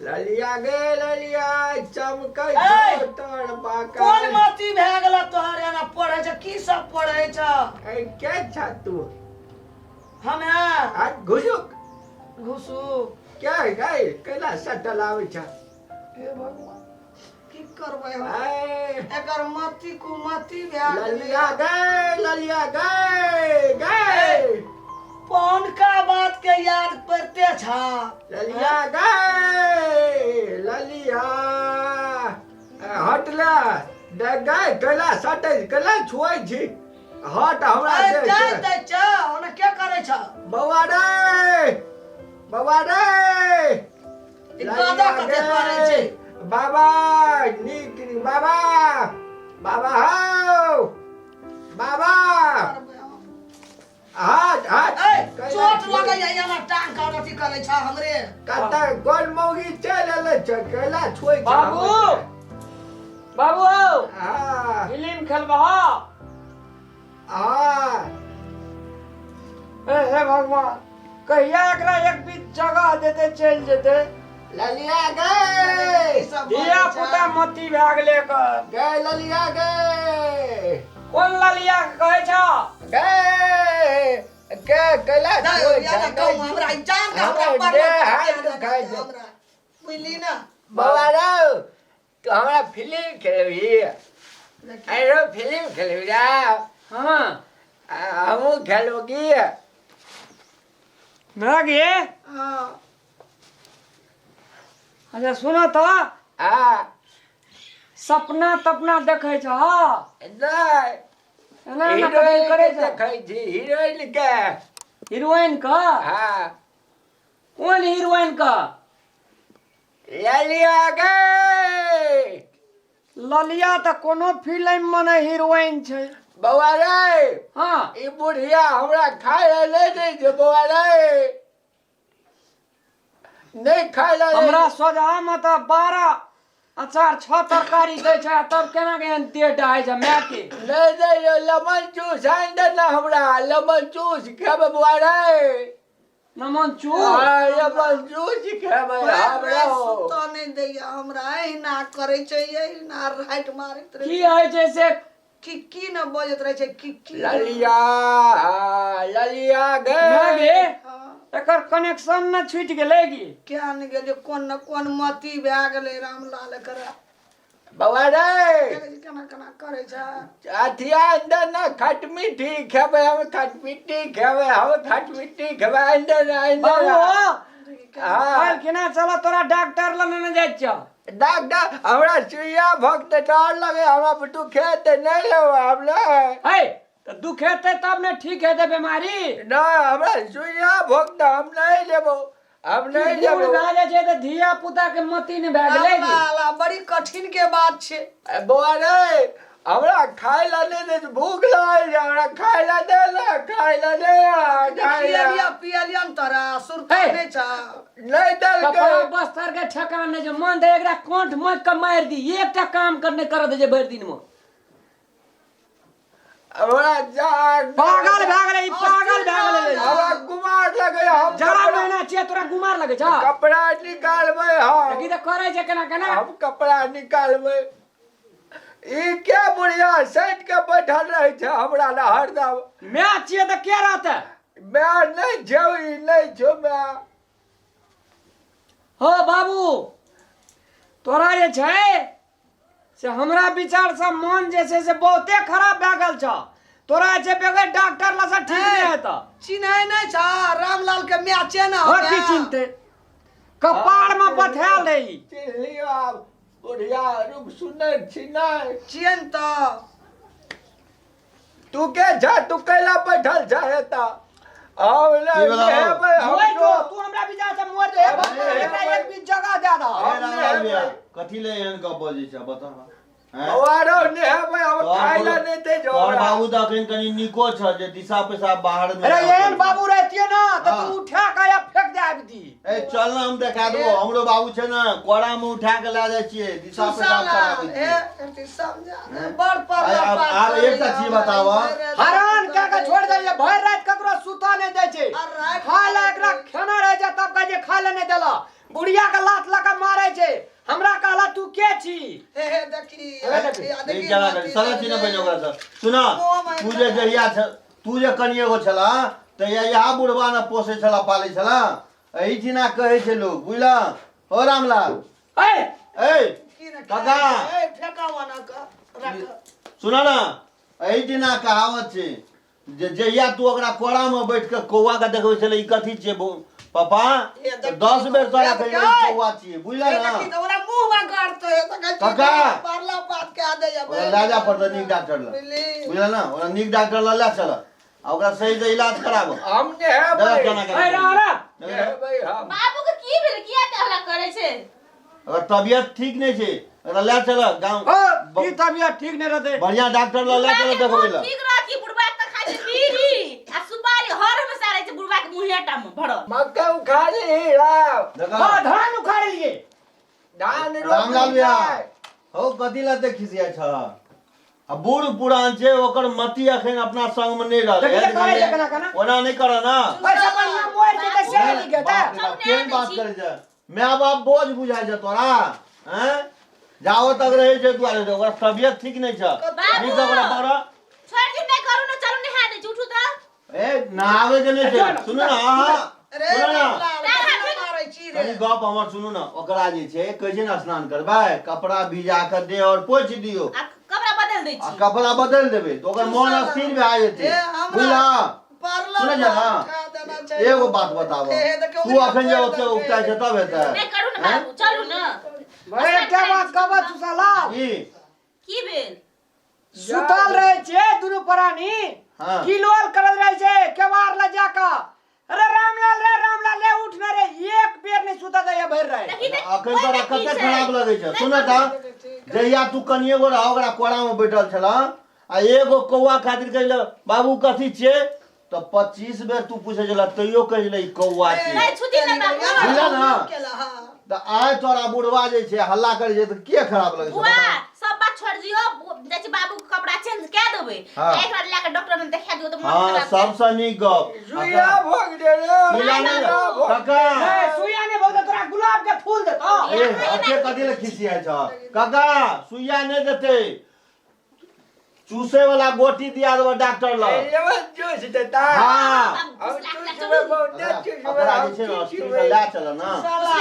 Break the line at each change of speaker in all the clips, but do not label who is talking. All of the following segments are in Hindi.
ललिया गे ललिया चमकै
ए,
छौ तोर बाका
कोन मती भए गेल तोहर एना पढ़ै छ की सब पढ़ै छ
ए के छ तू
हमे
आ घुसुक
घुसू
क्या गए कैला सटल आवे छ
हे भगवान की करबै हम
ए
एकर मती कुमती भए
ललिया
गेलै
गए
कौन का बात के याद करते छ
ललिया गए ललिया हटला गए कैला सटल कैला छुआई छी हट हमरा
अरे
दे
जाय
छै।
दै छ ओना के करे छ
बौआ रे
ई दादा कते करे छै
बाबा नीक नी बाबा बाबा हौ बाबा हाथ
ए चोट लगै या एना टांग का अथी करे छ हमरे
कत कोन मौगी चल एले छ कैला छोइ छ
बाबू बाबू
हां
फिल्म खेलबा
हां
हे भगवान कहिया एकरा एक बीच जगह देते चल जेते
ललिया गए
धिया पुता मती भए गेले
गए ललिया गए
कोन ललिया कहै छ
गए के कैला छोइ छ
हमरा जान का हमरा पर हमरा बुझली ना
बाबा रे तू हमरा फिल्म खेलबी अरे फिल्म खेलबी जा
हां
हमू खेलोगी
ना गे
हां
अच्छा सुनो तो
हाँ
सपना तपना देखै छ
नहीं
एना एना कथी करे छ
देखै छी हीरोइन के
हीरोइन का
हाँ
कोन हीरोइन का
ललिया गए
ललिया त कोनो फिल्म में नहीं हीरोइन छै
बौआ रे
हां
ई बुढ़िया हमरा खाए ले नहीं दे छै बौआ रे नहीं खाए ले
हमरा सोझा में त 12 अचार 6 तरकारी दै छै तब केना के देह डाहे छै माय के
नहीं दे रे लेमन जूस आनि दे ना हमरा लेमन जूस खेबै बौआ रे
नमन चू
हाँ लेमन जूस खेबै हमरा
सुतो नहीं दैया हमरा एहिना करे छै एहिना राइट मारैत रहे
की है छै से
की न बजत रहे छै की
ललिया ललिया
ना
गए
गे
हाँ,
एकर कनेक्शन न छूट गेलै गी
क्या नहीं गेले कोन न कोन मती भए गेले रामलाल करा
बौआ रे
केना केना करे छै
अथिया अंदर ना खटमिट्ठी खेबै हम खटमिट्ठी खेबै हम खटमिट्ठी खेबै अंदर
बाबू
अंदर हाँ
काल केना चलो तोरा डॉक्टर लग न जाय छ
डॉक्टर हमरा सुइया भक्त डर लगे हमरा बुटू खेते नहीं लेबै हम नहीं
है त दुख हेतै तब न ठीक हेतै बीमारी
नहीं हमरा सुइया भक्त हम नहीं लेबो हम नहीं
बूढ़
लेबो
भए जाइ छै त धिया पुता के मती न भए गेलै गी
रामलाल बड़ी कठिन के बात छै
बौआ रे हमरा खाए ला नहीं दे भूख लागल छै हमरा खाए ला दे ना खाए ला दे
खियलिया पियलिया तोरा सुरता
हे।
नहीं छ
नहीं दे
कपड़ा बस्तर के ठेकान नहीं छै मन दे एकरा कोंठ मोच के मार दी एकटा काम करने कर दे जे भरि दिन में
हमरा जान
पागल भए गेलै ई पागल भए गेलै
हमरा गुमार लगे हम
जरा महीना छियै तोरा गुमार लगे छ
कपड़ा निकालबै हम
की त करे छै केना केना
हम कपड़ा निकालबै ई क्या बुढ़िया सैट के बैठल रहे छै हमरा ना हरदम
मैं छियै त के रहतै
मैं नहीं छौ ई नहीं छौ मैं
हो बाबू तोरा जे छै से हमरा विचार से मन जे छै से बहुते खराब भए गेल छ तोरा जे बगैर डॉक्टर लग से ठीक नहीं हेता
चिन्है नहीं छ रामलाल के मैचे ना
हो की चिंते कपाड़ में बथा ले
चिल्लिया बुढ़िया रुक सुनै छी नहीं
चिन्ह त
तू के छ तू कैला बैठल छ एता हम
की भेलौ?
ओए जो तू हमरा विचार से मोर दे भगवान एकरा एक बीच जगह दे दा
ए रामलाल भैया कथी ले एहन गप बजै छै बता हैं
औरो ने हबै हम खाए ला नहीं दे जो
तोहर बाबू त अखन कनी निको छ जे दिशा पेशाब बाहर में
अरे एहन बाबू रहतिए ना तो
हाँ।
तू उठा के या फेंक दे आबती
ए चल ना हम देखा देबो हमरो बाबू छै ना कोड़ा में उठा के ला जाय छियै दिशा पेशाब करा दै छियै
ए समझा बड़ पर
आब एकटा चीज बताव
हरान का के छोड़ दे ये भर रात ककरो सुता नहीं दे छै खा ले एकरा खाना रह जा तब का जे खा ले नहीं देला बुढ़िया के लात लगा मार
केना करी सरल छी न बनि ओकरा से सुना तू जे जहिया छ तू जे कनिए गो छला तहिया यहाँ बुढ़वा न पोसे छला पाले छला एही ठिना कहै छै लोग बुझला हो रामलाल ए काका
फेकावा ना का रख
सुना ना एही ठिना कहावत छै जे जहिया तू ओकरा कोड़ा में बैठ के कौआ के देखबै छले ई कथी छै पापा 10 बेर तोरा कहै कौआ छियै बुझला ना
ओरा मुंह में गाड़तो है तो
काका
परला पात के आ दे
ओकरा लाजा पड़त नीक डॉक्टर ल बुझला ना ओकरा नीक डॉक्टर ल ले चल ओकरा सही से इलाज कराबो
हमने है
दवा
भाई
केना
ए
कराबो
रारा
है भाई हम
बाबू के की भेल किया कहला करे छै
अगर तबियत ठीक नहीं छै ओकरा ले चल गांव
ओ की तबियत ठीक नहीं रहते
बढ़िया डॉक्टर ल ले चल देखबै ल
ठीक रह की बुढ़बा त खाइ छै बीड़ी आ सुपारी हर में सारे छै बुढ़बा के मुंहेटा में भरल
मक्का उखा ली राव
देखा
हां धान उखाड़ लिए
धान
रामलाल भैया हो कथी ल देखिसिया छ आ बूढ़ पुरान छै ओकर मति अखन अपना संग में नहीं
देखिए, करे
रहल
केना केना?
ओना नहीं कर ना
पैसा बढ़िया मोबाइल के से नहीं गेता
बाप रे बाप, केहन बात करे छै माय बाप बोझ बुझाय छै तोरा हैं जाओ तक रहे छै दुआरे ओकरा तबियत ठीक नहीं छ
बाबू।
नीक ओकरा पर
छोड़ के नहीं करू ना चलू नहा दे उठू त
ए नहावे के नहीं छै सुनु ना हां
अरे
सुनु ना
मारै छी रे
कनी गप हमर सुनु ना ओकरा जे छै कहै छै ना स्नान करबै कपड़ा भिजा के दे और पोछ दियो
आ कपड़ा बदल दै
आ
छी
कपड़ा बदल देबै तो ओकर मन स्थिर भए जेतै बुझला
परला
सुनै छै ना
उठा देना चाहिए
एगो बात बताब तू अखन जे ओते उठता छै तब हेतै
नहीं करू ना बाबू चलू ना
भाई क्या बात कहबा तू साला
की
भेल
सुतल रहे छे दुनु प्राणी
हां
किलोल करल रहे छे केवार ल जाका अरे रामलाल रे उठ ना रे एक बेर नहीं सुता दया भर रहे
अखन तोरा कते खराब लगै छै सुन त जहिया तू कनिए गो रह ओकरा कोड़ा में बैठल छला आ एगो कौआ खातिर कहले बाबू कथी छियै तो 25 बेर तू पूछे छला तइयो कहले ई कौआ छियै
नहीं छुटी ना बाबू
बुझला ना
केला हां
त आय तोरा बुढ़वा जे छै हल्ला करे छै त के खराब लगै
बुआ
छै
सब बात छोड़ दियो जैसे बाबू के कपड़ा चेंज कर देबे
हाँ।
एक बार लेके डॉक्टर में दिखा दियो तो मन
हां
खराब
सबसे नीक गप
सुइया भोग दे रे
सुइया नहीं काका
ए सुइया ने बहुत तोरा गुलाब के फूल देता
ए अते कथी ले खिसिया छ काका सुइया नहीं देते चूसे वाला गोटी दिया देबो डॉक्टर ल
ये जोश देता
हां
हम चूस में बहुत चूस
ओकरा जे छै
में
ना अस्थिर से ला चल ना
साला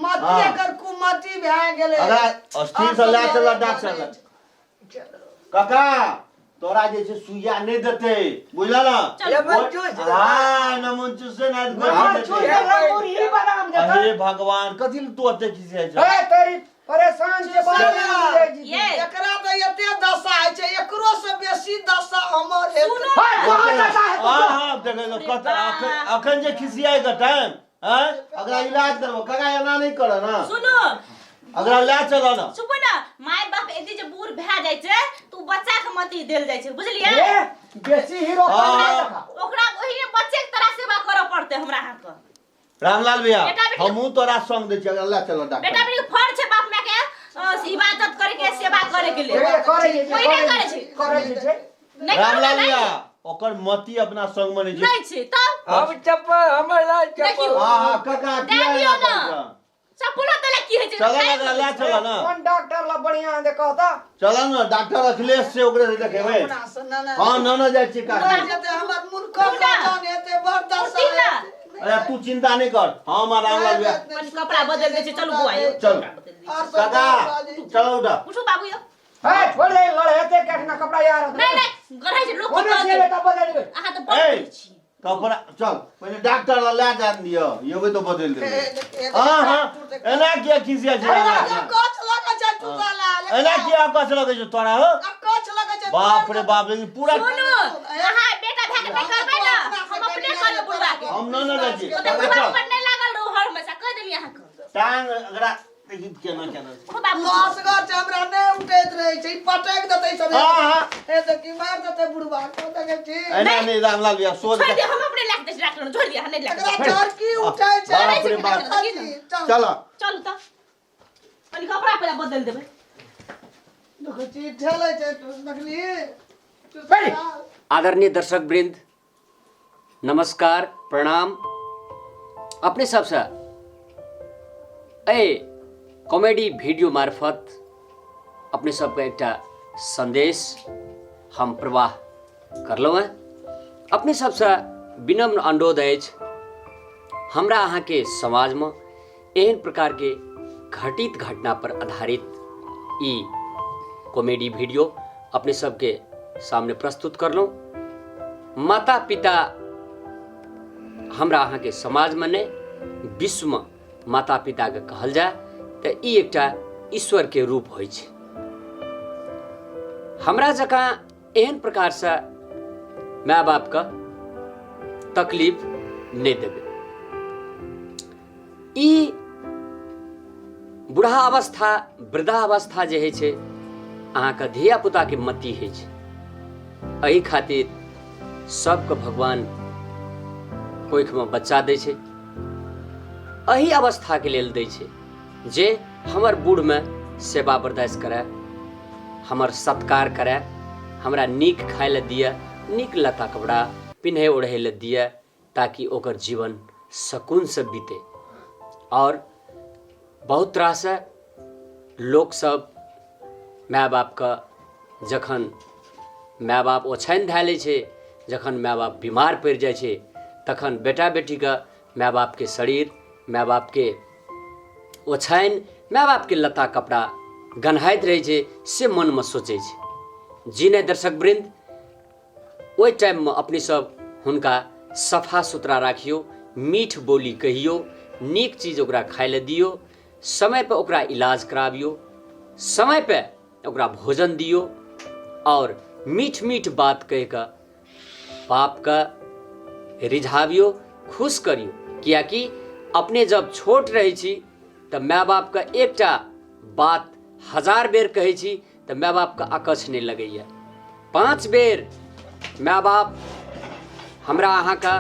मती एकर कुमती भए गेलै
अगर अस्थिर से ला चल डॉक्टर ल काका तोरा जे छै सुइया नहीं देते बुझला ना
ये मत चूस
हां नमन चूसे ना गोटी
चूस
देते
ही बादाम देता
अरे भगवान कथी तू अते खिसिया छ
ए तेरी परेशान के बात
ये
एकरा त एते दशा है छै एकरो से बेसी दशा हमर है
हां हां देखे लो कत अखन जे खिसिया के टाइम हैं अगर इलाज करबो काका एना नहीं कर ना
सुनो
अगर ला चल ना
सुपो ना माय बाप एदी जे बूढ़ भए जाय छै तू बच्चा के मती देल जाय छै बुझलिए
ए बेसी हीरो
ओकरा ओही बच्चे के तरह सेवा करे पड़ते हमरा हाथ के
रामलाल भैया
बेटा बेटी-
हमहू तोरा संग दे छी अगर ला चल
बेटा
डॉक्टर
बेटी के फर्ज छै बाप माय के इबादत करे के सेवा करे के लिए
करे
कोई नहीं करे छै
छै
नहीं करू
रामलाल
ना
भैया
नहीं
ओकर मति अपना संग में नहीं छै
नहीं छै तब
हम चप्पल हमर लाल
देखियो।
चप्पल
हां हां काका
दे
किया
दियो
ना
ना। चप्पल तले की है छै
चल ना ला चल ना
कौन डॉक्टर ला बढ़िया देखो त
चल ना डॉक्टर अखिलेश से ओकरे से देखेबै
अपना से ना
हां ना जाय छी
ना
काका
जेते हमर मूर्ख का जान हेते बड़ दशा
ना।
अरे तू चिंता नहीं कर हां मां रामलाल भैया
अपन कपड़ा बदल दे छै चलू बुआ
चल। काका चलो उठा
उठो बाबू यो
ए छोड़ दे लड़ेते केठना कपड़ा यार
नहीं नहीं गढ़ै छै लोग
कोने
की
से
कहत
बेटा बदल दे
अहाँ तो
ए
बड़ छी
कपड़ा चल पहले डॉक्टर ला ला जान दियो योगे तो बदल दे हां हां एना किया खिसिया छै
कछ लगे छै तू साला
एना किया कस लगे छै तोरा हो
कछ लगे छै
बाप रे बाप लेकिन पूरा
सुनो अहाँ बेटा भए के नहीं करबै ना हम अपने करब बुढ़वा के
हम ना जाय छी
तो बुढ़वा पर नहीं लागल रहू हर हमेशा कह देली अहाँ के
टांग अगरा देखि केना केना
उठो बाबू
लॉस गच हमरा नै उठैत रहै छै पटक देतै सब
हां हां
ए त की मार देतै बुढ़वा को देखे छी
एना नहीं रामलाल भैया सोच
छोड़ दे हम अपने लाख दे डॉक्टर छोड़ दिया नहीं
एकरा
लाख
चरकी उठै छै
बाप रे बाप चल
चल त अनि कपड़ा पहले बदल देबै
देखो छी ठेलै छै तू देखली
पहले।
आदरणीय दर्शक वृंद नमस्कार प्रणाम अपने सबसे ए कॉमेडी वीडियो मार्फत अपने सबके एकटा संदेश हम प्रवाह करलहुँ हैं। अपने सबसे विनम्र अनुरोध अछि, हमरा अहाँ के समाज में एहन प्रकार के घटित घटना पर आधारित ई कॉमेडी वीडियो अपने सबके सामने प्रस्तुत करलहुँ। माता पिता हमरा अहाँ के समाज में नहीं, विश्व में माता पिता के कहल जाए तो ई एकटा ईश्वर के रूप होइ छै। हमरा जकाँ एहन प्रकार से माय बाप का तकलीफ नहीं देवे। ई बूढ़ा अवस्था वृद्धा अवस्था जे है छै अहाँके धिया पुता के मति है छै। एहि खातिर सबके भगवान कोख में बच्चा दै छै, एहि अवस्था के लेल दै छै जे हमर बूढ़ में सेवा बर्दाश्त करे, हमर सत्कार करे, हमरा नीक खाय ले दिए, नीक लता कपड़ा पिन्हे ओढ़े ले दिए, ताकि ओकर जीवन सकून से बीते। और बहुत तरह से लोक सब माय बाप का जखन माय बाप ओछानि धै लै छै, जखन माय बाप बीमार पड़ि जाइ छै, तखन बेटा बेटी का माय बाप के शरीर, माय बाप के ओछानि, माय बाप के लता कपड़ा गन्हाइत रहे छै से मन में सोचे छै। जी नहीं दर्शक वृंद, ओहि टाइम में अपने सब हुनका सफा सुथरा राखियो, मीठ बोली कहियो, नीक चीज ओकरा खाय ले दियो, समय पे ओकरा इलाज कराबियो, समय पे ओकरा भोजन दियो और मीठ मीठ बात कह के बाप का रिझाबियो, खुश करियो। कियाकि अपने जब छोट रहे छी तो माय बाप का एकटा बात 1000 बेर कहे छी तो माय बाप का अकछ नहीं लगैया। 5 बेर माय बाप हमरा अहाँ का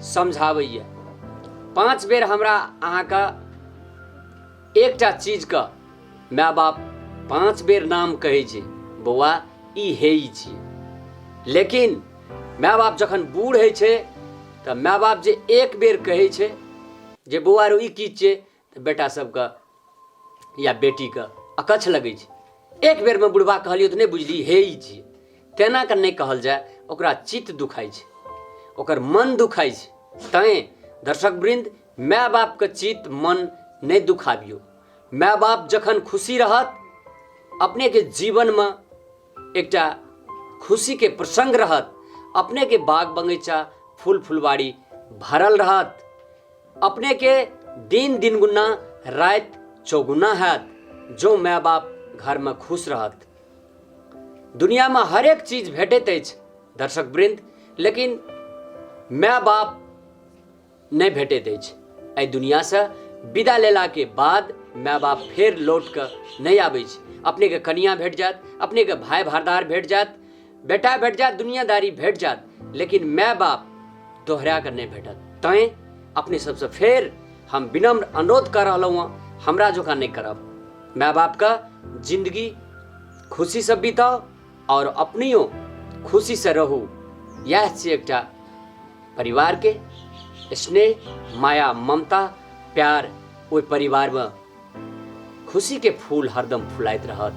समझावैया, 5 बेर हमरा अहाँ का एकटा चीज का माय बाप 5 बेर नाम कहे छै, बौआ ई हे ई छी। लेकिन माय बाप जखन बूढ़ है छै तो माय बाप जे एक बेर कहे छै जे बौआ रो ई की छै, तो बेटा सबका या बेटी का अकछ लगे छै। एक बेर में बुढ़वा कहलियो तो नहीं बुझली हे ई छी, तेना के नहीं कहल जाए, ओकरा चित्त दुखाई छै, ओकर मन दुखाई छै। तैं दर्शक वृंद, माय बाप के चित्त मन नहीं दुखाबियो। माय बाप जखन खुशी रहत, अपने के जीवन में एकटा खुशी के प्रसंग रहत, अपने के बाग बगीचा फूल फुलवाड़ी भरल रहत, अपने के दिन दिन गुना रात चौगुना हैत जो माय बाप घर में खुश रहत। दुनिया में हर एक चीज भेटैत अछि दर्शक वृंद, लेकिन माय बाप नहीं भेटैत अछि। एहि दुनिया से विदा लेला के बाद माय बाप फेर लौट के नहीं आबै छै। अपने के कनिया भेट जात, अपने के भाई भारदार भेट जात, बेटा भेट जात, दुनियादारी भेट जात, लेकिन माय बाप दोहरा कर नहीं भेटत। तैं अपने सबसे फिर हम विनम्र अनुरोध कर रहा हूँ, हमरा जोका नहीं करब। माय बाप का जिंदगी खुशी से बीताओ और अपनियो खुशी से रहू। यह छै एकटा परिवार के स्नेह, माया, ममता, प्यार, ओहि परिवार में खुशी के फूल हरदम फुलाइत रहत,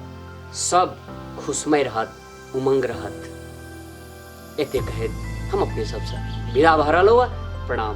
सब खुशमय रहत, उमंग रहत। एते कहैत हम अपने सबसे विदा भ रहलहुँ। प्रणाम।